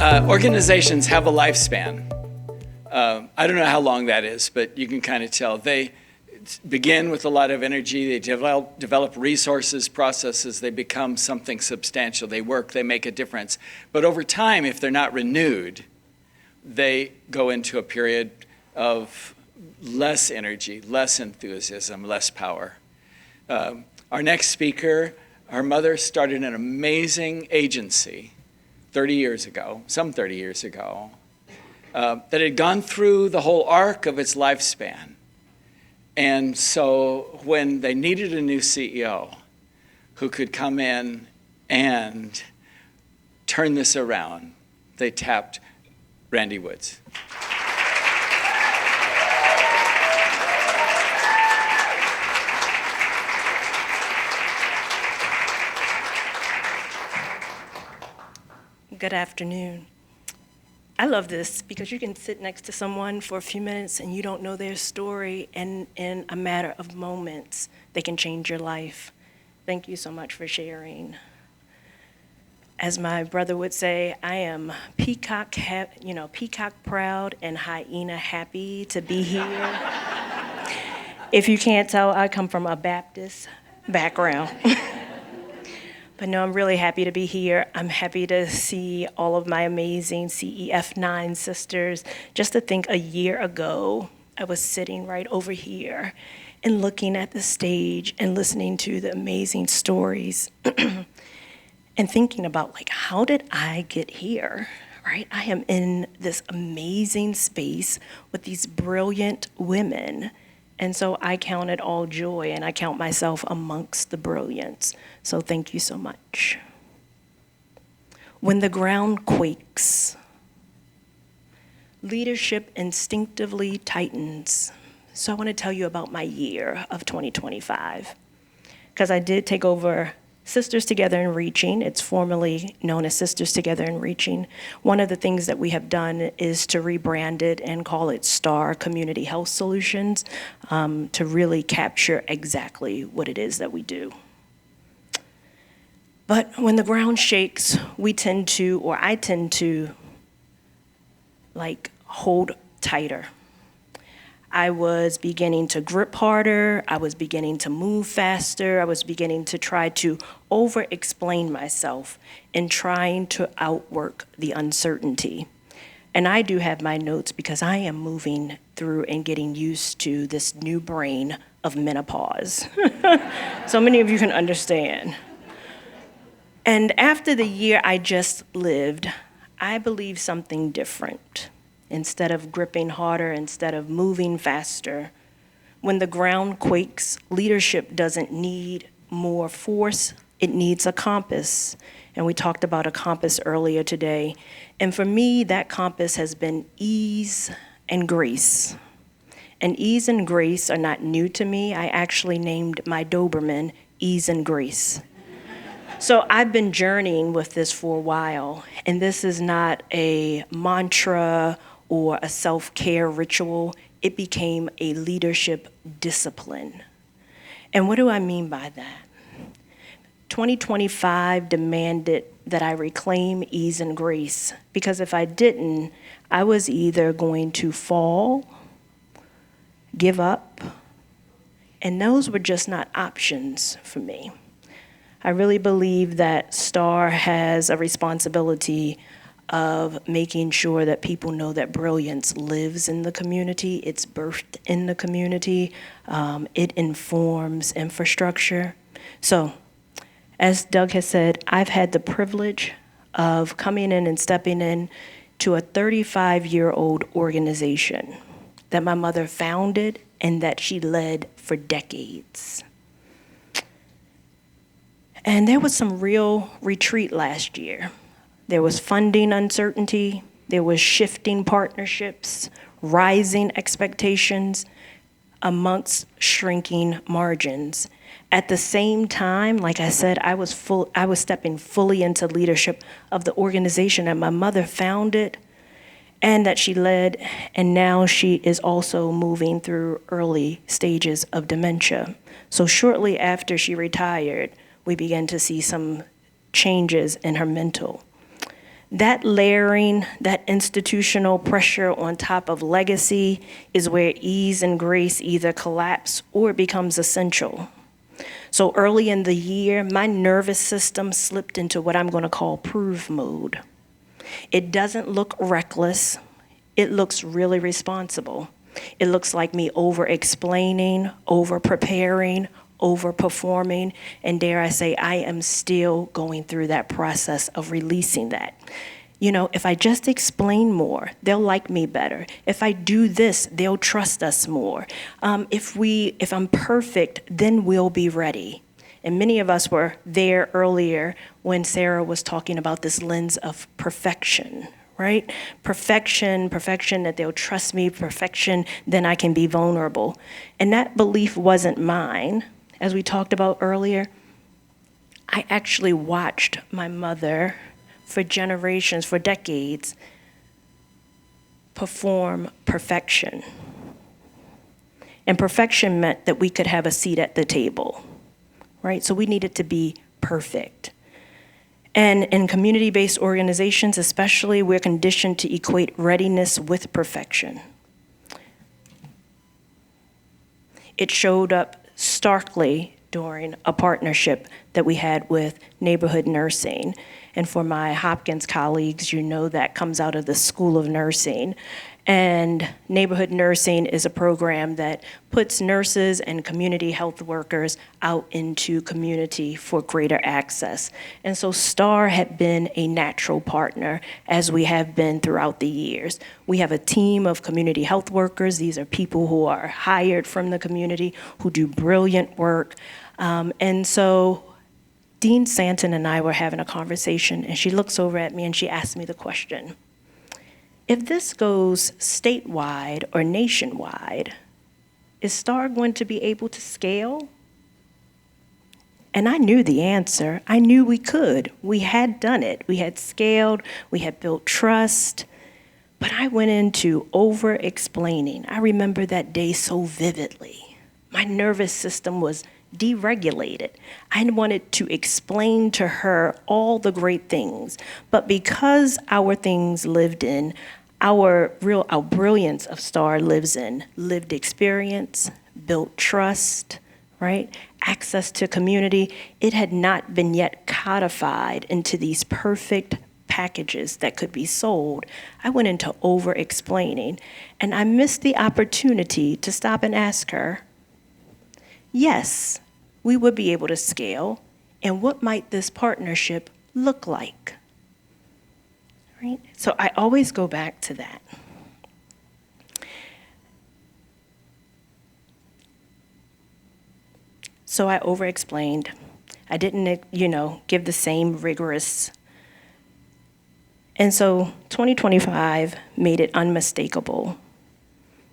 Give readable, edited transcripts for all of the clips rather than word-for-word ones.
Organizations have a lifespan. I don't know how long that is, but you can kind of tell. They begin with a lot of energy. They develop resources, processes. They become something substantial. They work. They make a difference. But over time, if they're not renewed, they go into a period of less energy, less enthusiasm, less power. Our next speaker, her mother started an amazing agency 30 years ago, some 30 years ago, that had gone through the whole arc of its lifespan. And so when they needed a new CEO who could come in and turn this around, they tapped Randi Woods. Good afternoon. I love this because you can sit next to someone for a few minutes and you don't know their story, and in a matter of moments, they can change your life. Thank you so much for sharing. As my brother would say, I am peacock proud and hyena happy to be here. If you can't tell, I come from a Baptist background. But no, I'm really happy to be here. I'm happy to see all of my amazing CEF 9 sisters. Just to think, a year ago, I was sitting right over here and looking at the stage and listening to the amazing stories and thinking about, like, how did I get here, right? I am in this amazing space with these brilliant women. And so I count it all joy, and I count myself amongst the brilliance. So thank you so much. When the ground quakes, leadership instinctively tightens. So I want to tell you about my year of 2025, because I did take over Sisters Together in Reaching. It's formerly known as Sisters Together in Reaching. One of the things that we have done is to rebrand it and call it STAR Community Health Solutions, to really capture exactly what it is that we do. But when the ground shakes, I tend to hold tighter. I was beginning to grip harder, I was beginning to move faster, I was beginning to try to over-explain myself and trying to outwork the uncertainty. And I do have my notes because I am moving through and getting used to this new brain of menopause. So many of you can understand. And after the year I just lived, I believe something different. Instead of gripping harder, instead of moving faster. When the ground quakes, leadership doesn't need more force, it needs a compass. And we talked about a compass earlier today. And for me, that compass has been ease and grace. And ease and grace are not new to me. I actually named my Doberman Ease and Grace. So I've been journeying with this for a while, and this is not a mantra or a self-care ritual. It became a leadership discipline. And what do I mean by that? 2025 demanded that I reclaim ease and grace, because if I didn't, I was either going to fall, give up, and those were just not options for me. I really believe that STAR has a responsibility of making sure that people know that brilliance lives in the community, it's birthed in the community, it informs infrastructure. So, as Doug has said, I've had the privilege of coming in and stepping in to a 35-year-old organization that my mother founded and that she led for decades. And there was some real retreat last year. There was funding uncertainty, there was shifting partnerships, rising expectations amongst shrinking margins. At the same time, like I said, I was stepping fully into leadership of the organization that my mother founded and that she led, and now she is also moving through early stages of dementia. So shortly after she retired, we began to see some changes in her mental. That layering, that institutional pressure on top of legacy is where ease and grace either collapse or it becomes essential. So early in the year, my nervous system slipped into what I'm going to call prove mode. It doesn't look reckless. It looks really responsible. It looks like me over-explaining, over-preparing, over-performing, and dare I say, I am still going through that process of releasing that. You know, if I just explain more, they'll like me better. If I do this, they'll trust us more. If I'm perfect, then we'll be ready. And many of us were there earlier when Sarah was talking about this lens of perfection, right? Perfection, that they'll trust me, perfection, then I can be vulnerable. And that belief wasn't mine. As we talked about earlier, I actually watched my mother for generations, for decades, perform perfection. And perfection meant that we could have a seat at the table, right? So we needed to be perfect. And in community-based organizations especially, we're conditioned to equate readiness with perfection. It showed up starkly during a partnership that we had with neighborhood nursing. And for my Hopkins colleagues, you know that comes out of the School of Nursing. And neighborhood nursing is a program that puts nurses and community health workers out into community for greater access. And so STAR had been a natural partner, as we have been throughout the years. We have a team of community health workers. These are people who are hired from the community, who do brilliant work. And so Dean Santon and I were having a conversation, and she looks over at me and she asked me the question, if this goes statewide or nationwide, is STAR going to be able to scale? And I knew the answer. I knew we could. We had done it. We had scaled. We had built trust. But I went into over-explaining. I remember that day so vividly. My nervous system was deregulated. I wanted to explain to her all the great things, but because our things lived in, our brilliance of STAR lives in lived experience, built trust, right? Access to community. It had not been yet codified into these perfect packages that could be sold. I went into over-explaining, and I missed the opportunity to stop and ask her, yes, we would be able to scale, and what might this partnership look like? Right? So I always go back to that. So I over-explained. I didn't, give the same rigorous. And so 2025 made it unmistakable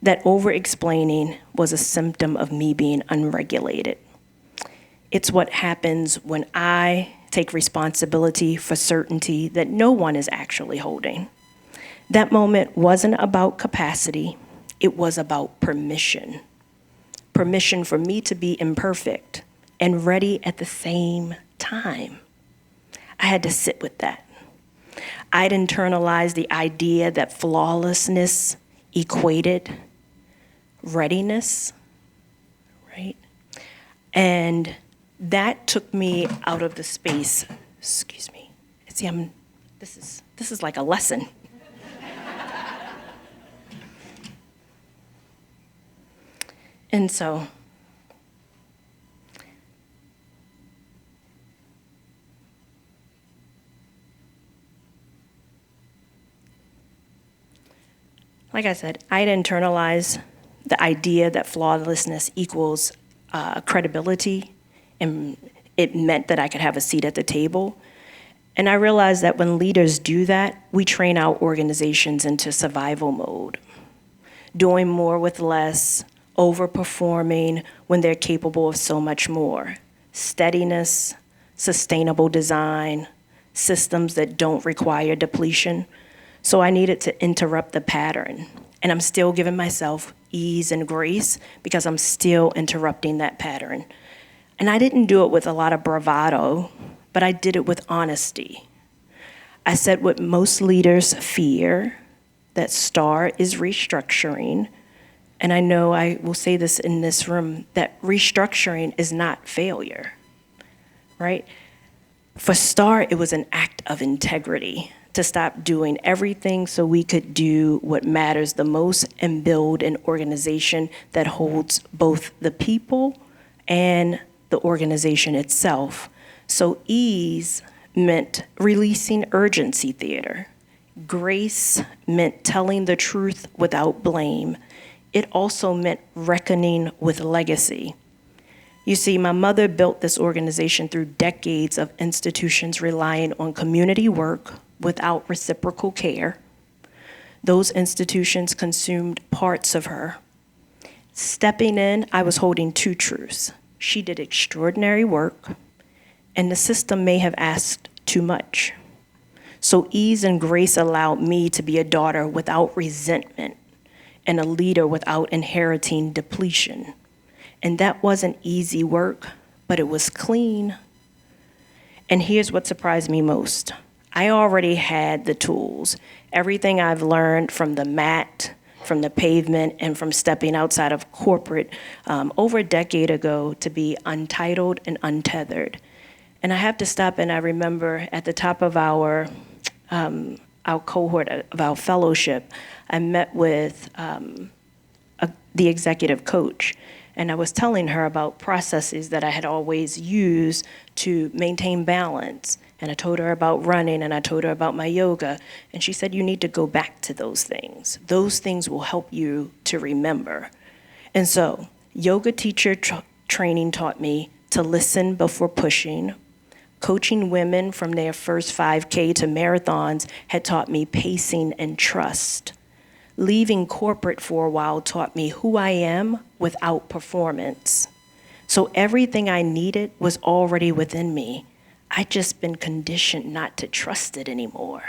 that over-explaining was a symptom of me being unregulated. It's what happens when I take responsibility for certainty that no one is actually holding. That moment wasn't about capacity, it was about permission. Permission for me to be imperfect and ready at the same time. I had to sit with that. I'd internalized the idea that flawlessness equated readiness, right? And that took me out of the space. Excuse me. See, this is like a lesson. And so like I said, I'd internalized the idea that flawlessness equals credibility, and it meant that I could have a seat at the table. And I realized that when leaders do that, we train our organizations into survival mode, doing more with less, overperforming when they're capable of so much more. Steadiness, sustainable design, systems that don't require depletion. So I needed to interrupt the pattern. And I'm still giving myself ease and grace because I'm still interrupting that pattern. And I didn't do it with a lot of bravado, but I did it with honesty. I said what most leaders fear, that STAR is restructuring. And I know I will say this in this room, that restructuring is not failure, right? For STAR, it was an act of integrity to stop doing everything so we could do what matters the most and build an organization that holds both the people and the organization itself. So ease meant releasing urgency theater. Grace meant telling the truth without blame. It also meant reckoning with legacy. You see, my mother built this organization through decades of institutions relying on community work without reciprocal care. Those institutions consumed parts of her. Stepping in, I was holding two truths. She did extraordinary work, and the system may have asked too much. So ease and grace allowed me to be a daughter without resentment and a leader without inheriting depletion. And that wasn't easy work, but it was clean. And here's what surprised me most. I already had the tools. Everything I've learned from the mat, from the pavement, and from stepping outside of corporate over a decade ago to be untitled and untethered. And I have to stop, and I remember at the top of our cohort of our fellowship, I met with the executive coach, and I was telling her about processes that I had always used to maintain balance. And I told her about running, and I told her about my yoga. And she said, you need to go back to those things. Those things will help you to remember. And so yoga teacher training taught me to listen before pushing. Coaching women from their first 5K to marathons had taught me pacing and trust. Leaving corporate for a while taught me who I am without performance. So everything I needed was already within me. I'd just been conditioned not to trust it anymore.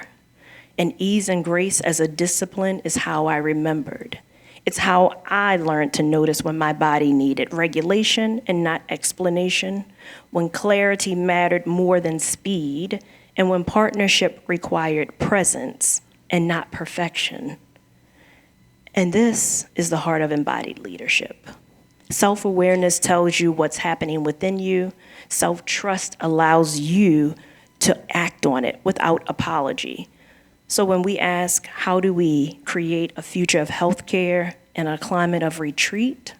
And ease and grace as a discipline is how I remembered. It's how I learned to notice when my body needed regulation and not explanation, when clarity mattered more than speed, and when partnership required presence and not perfection. And this is the heart of embodied leadership. Self-awareness tells you what's happening within you. Self-trust allows you to act on it without apology. So when we ask, how do we create a future of healthcare in a climate of retreat?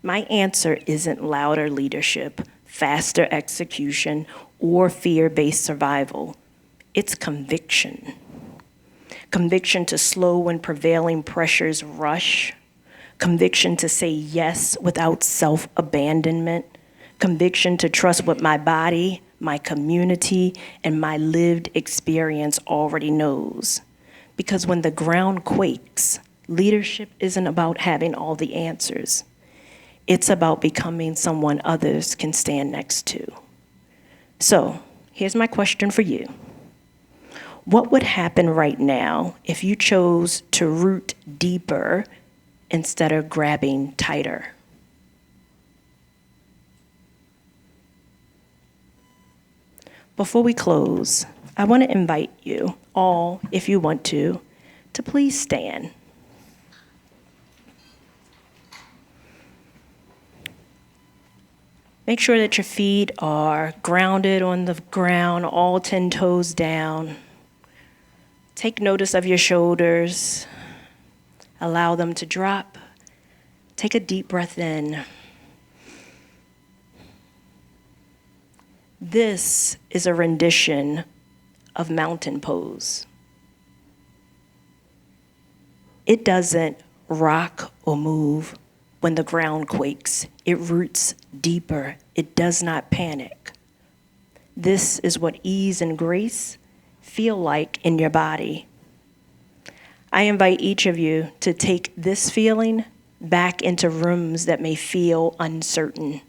My answer isn't louder leadership, faster execution, or fear-based survival. It's conviction. Conviction to slow when prevailing pressures rush. Conviction to say yes without self-abandonment. Conviction to trust what my body, my community, and my lived experience already knows. Because when the ground quakes, leadership isn't about having all the answers. It's about becoming someone others can stand next to. So, here's my question for you. What would happen right now if you chose to root deeper instead of grabbing tighter? Before we close, I want to invite you all, if you want to please stand. Make sure that your feet are grounded on the ground, all 10 toes down. Take notice of your shoulders. Allow them to drop. Take a deep breath in. This is a rendition of mountain pose. It doesn't rock or move when the ground quakes. It roots deeper. It does not panic. This is what ease and grace feel like in your body. I invite each of you to take this feeling back into rooms that may feel uncertain.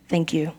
Thank you.